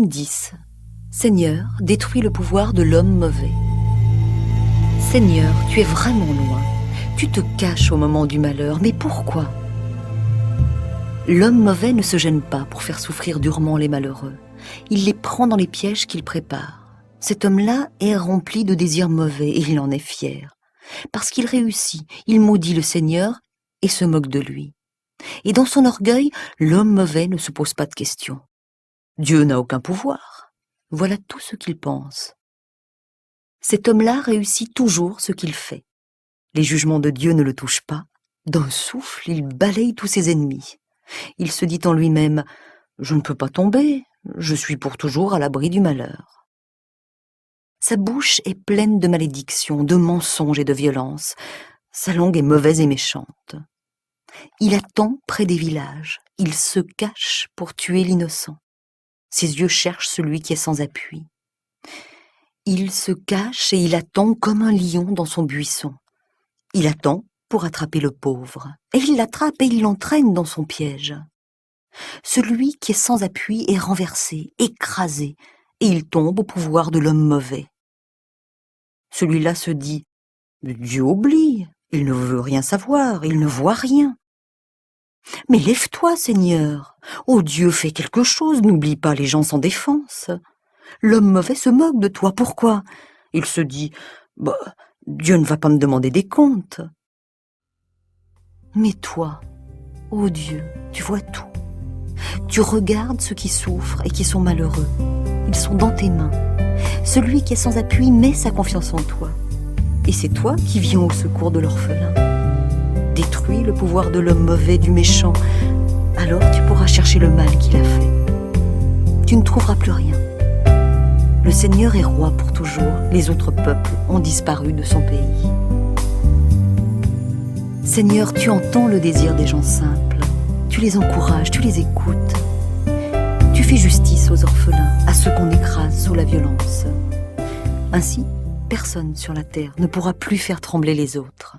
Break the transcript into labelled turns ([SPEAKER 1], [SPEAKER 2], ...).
[SPEAKER 1] Psaume 10. Seigneur, détruis le pouvoir de l'homme mauvais. Seigneur, tu es vraiment loin. Tu te caches au moment du malheur, mais pourquoi? L'homme mauvais ne se gêne pas pour faire souffrir durement les malheureux. Il les prend dans les pièges qu'il prépare. Cet homme-là est rempli de désirs mauvais et il en est fier. Parce qu'il réussit, il maudit le Seigneur et se moque de lui. Et dans son orgueil, l'homme mauvais ne se pose pas de questions. Dieu n'a aucun pouvoir. Voilà tout ce qu'il pense. Cet homme-là réussit toujours ce qu'il fait. Les jugements de Dieu ne le touchent pas. D'un souffle, il balaye tous ses ennemis. Il se dit en lui-même « Je ne peux pas tomber, je suis pour toujours à l'abri du malheur. » Sa bouche est pleine de malédictions, de mensonges et de violences. Sa langue est mauvaise et méchante. Il attend près des villages. Il se cache pour tuer l'innocent. Ses yeux cherchent celui qui est sans appui. Il se cache et il attend comme un lion dans son buisson. Il attend pour attraper le pauvre. Et il l'attrape et il l'entraîne dans son piège. Celui qui est sans appui est renversé, écrasé, et il tombe au pouvoir de l'homme mauvais. Celui-là se dit « Dieu oublie, il ne veut rien savoir, il ne voit rien. » Mais lève-toi, Seigneur. Oh Dieu, fais quelque chose, n'oublie pas les gens sans défense. L'homme mauvais se moque de toi, pourquoi? Il se dit, Dieu ne va pas me demander des comptes. Mais toi, oh Dieu, tu vois tout. Tu regardes ceux qui souffrent et qui sont malheureux. Ils sont dans tes mains. Celui qui est sans appui met sa confiance en toi. Et c'est toi qui viens au secours de l'orphelin. Détruis le pouvoir de l'homme mauvais, du méchant, alors tu pourras chercher le mal qu'il a fait. Tu ne trouveras plus rien. Le Seigneur est roi pour toujours, les autres peuples ont disparu de son pays. Seigneur, tu entends le désir des gens simples, tu les encourages, tu les écoutes. Tu fais justice aux orphelins, à ceux qu'on écrase sous la violence. Ainsi, personne sur la terre ne pourra plus faire trembler les autres.